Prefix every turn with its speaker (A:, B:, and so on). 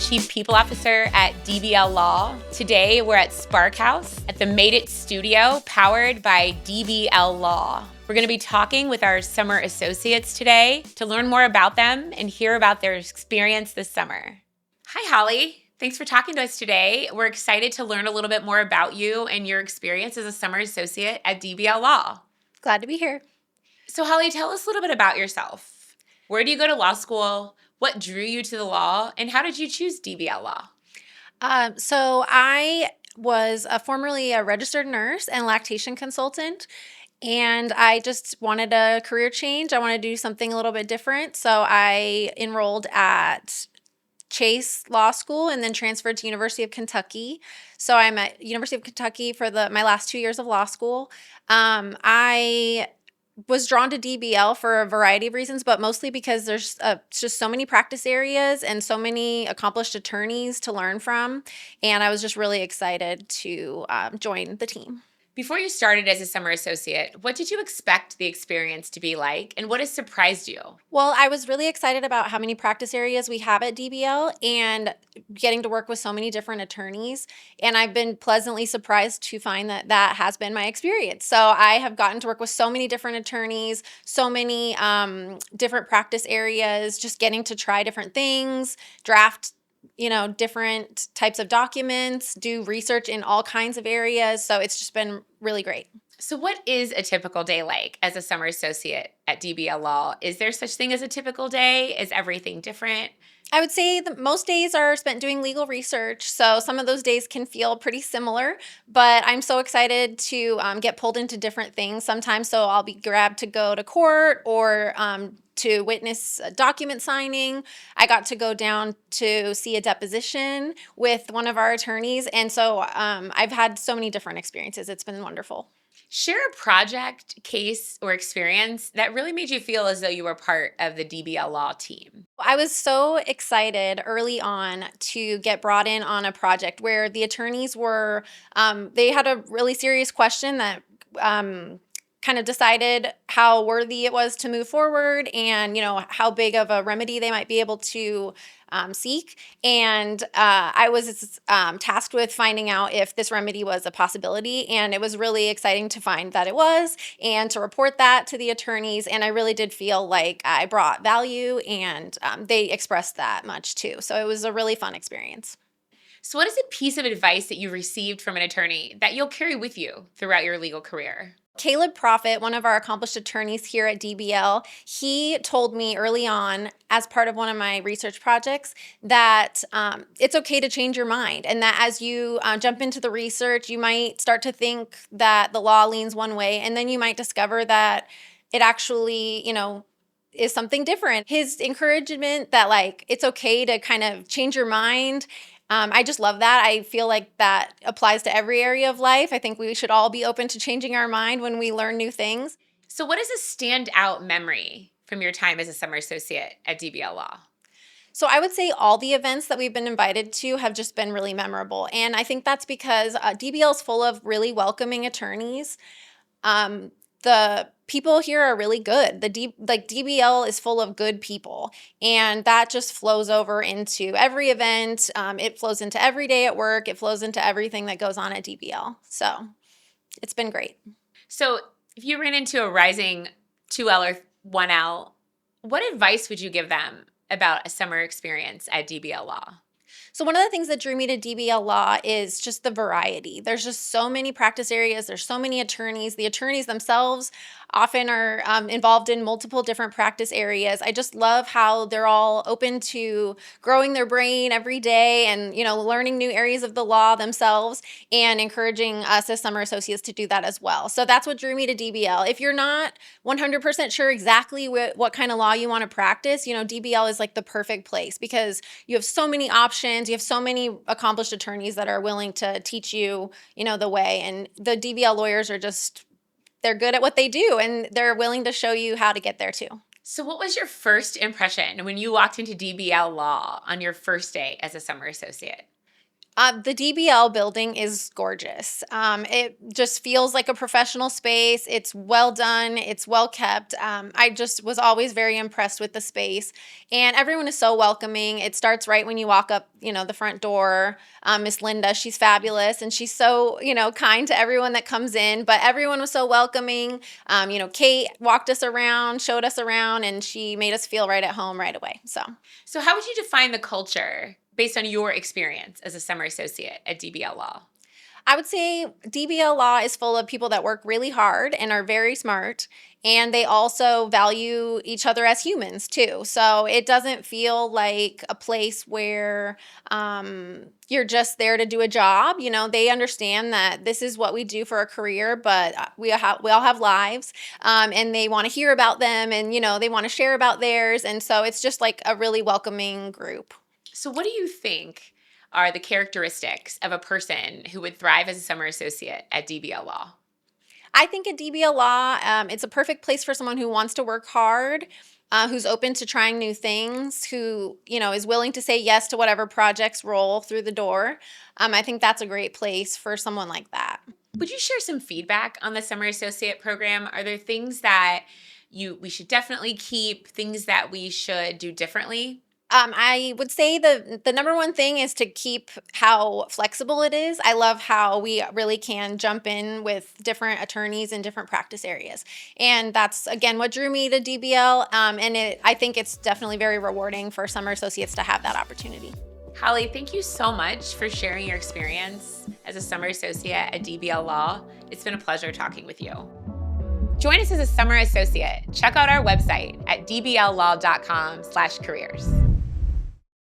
A: Chief People Officer at DBL Law. Today, we're at Spark House at the Made It Studio, powered by DBL Law. We're going to be talking with our summer associates today to learn more about them and hear about their experience this summer. Hi, Holly. Thanks for talking to us today. We're excited to learn a little bit more about you and your experience as a summer associate at DBL Law.
B: Glad to be here.
A: So, Holly, tell us a little bit about yourself. Where do you go to law school? What drew you to the law? And how did you choose DBL Law?
B: So I was formerly a registered nurse and lactation consultant, and I just wanted a career change. I wanted to do something a little bit different. So I enrolled at Chase Law School and then transferred to University of Kentucky. So I'm at University of Kentucky for my last 2 years of law school. I was drawn to DBL for a variety of reasons, but mostly because there's just so many practice areas and so many accomplished attorneys to learn from. And I was just really excited to join the team.
A: Before you started as a summer associate, what did you expect the experience to be like, and what has surprised you?
B: Well, I was really excited about how many practice areas we have at DBL and getting to work with so many different attorneys. And I've been pleasantly surprised to find that that has been my experience. So I have gotten to work with so many different attorneys, so many different practice areas, just getting to try different things, draft different types of documents, do research in all kinds of areas. So it's just been really great.
A: So what is a typical day like as a summer associate at DBL Law? Is there such thing as a typical day? Is everything different?
B: I would say that most days are spent doing legal research, so some of those days can feel pretty similar, but I'm so excited to get pulled into different things sometimes. So I'll be grabbed to go to court or to witness a document signing. I got to go down to see a deposition with one of our attorneys, and so I've had so many different experiences. It's been wonderful.
A: Share a project, case, or experience that really made you feel as though you were part of the DBL Law team.
B: I was so excited early on to get brought in on a project where the attorneys were, they had a really serious question that kind of decided how worthy it was to move forward and, how big of a remedy they might be able to seek. And I was tasked with finding out if this remedy was a possibility. And it was really exciting to find that it was and to report that to the attorneys. And I really did feel like I brought value and they expressed that much too. So it was a really fun experience.
A: So what is a piece of advice that you received from an attorney that you'll carry with you throughout your legal career?
B: Caleb Profit, one of our accomplished attorneys here at DBL, he told me early on as part of one of my research projects that it's okay to change your mind and that as you jump into the research, you might start to think that the law leans one way and then you might discover that it actually, is something different. His encouragement that it's okay to kind of change your mind. I just love that. I feel like that applies to every area of life. I think we should all be open to changing our mind when we learn new things.
A: So what is a standout memory from your time as a summer associate at DBL Law?
B: So I would say all the events that we've been invited to have just been really memorable. And I think that's because DBL is full of really welcoming attorneys. The people here are really good. DBL is full of good people, and that just flows over into every event. It flows into every day at work. It flows into everything that goes on at DBL. So it's been great.
A: So if you ran into a rising 2L or 1L, what advice would you give them about a summer experience at DBL Law?
B: So one of the things that drew me to DBL Law is just the variety. There's just so many practice areas. There's so many attorneys. The attorneys themselves often are involved in multiple different practice areas. I just love how they're all open to growing their brain every day and, learning new areas of the law themselves and encouraging us as summer associates to do that as well. So that's what drew me to DBL. If you're not 100% sure exactly what kind of law you want to practice, DBL is like the perfect place because you have so many options. You have so many accomplished attorneys that are willing to teach you, the way. And the DBL lawyers are they're good at what they do and they're willing to show you how to get there too.
A: So what was your first impression when you walked into DBL Law on your first day as a summer associate?
B: The DBL building is gorgeous. It just feels like a professional space. It's well done. It's well kept. I just was always very impressed with the space, and everyone is so welcoming. It starts right when you walk up, the front door. Miss Linda, she's fabulous, and she's so, kind to everyone that comes in. But everyone was so welcoming. Kate walked us around, showed us around, and she made us feel right at home right away.
A: So how would you define the culture based on your experience as a summer associate at DBL Law?
B: I would say DBL Law is full of people that work really hard and are very smart, and they also value each other as humans too. So it doesn't feel like a place where you're just there to do a job. They understand that this is what we do for a career, but we all have lives, and they want to hear about them, and they want to share about theirs, and so it's just like a really welcoming group.
A: So what do you think are the characteristics of a person who would thrive as a summer associate at DBL Law?
B: I think at DBL Law, it's a perfect place for someone who wants to work hard, who's open to trying new things, who, is willing to say yes to whatever projects roll through the door. I think that's a great place for someone like that.
A: Would you share some feedback on the summer associate program? Are there things that we should definitely keep, things that we should do differently?
B: I would say the number one thing is to keep how flexible it is. I love how we really can jump in with different attorneys in different practice areas. And that's, again, what drew me to DBL. I think it's definitely very rewarding for summer associates to have that opportunity.
A: Holly, thank you so much for sharing your experience as a summer associate at DBL Law. It's been a pleasure talking with you. Join us as a summer associate. Check out our website at dbllaw.com/careers.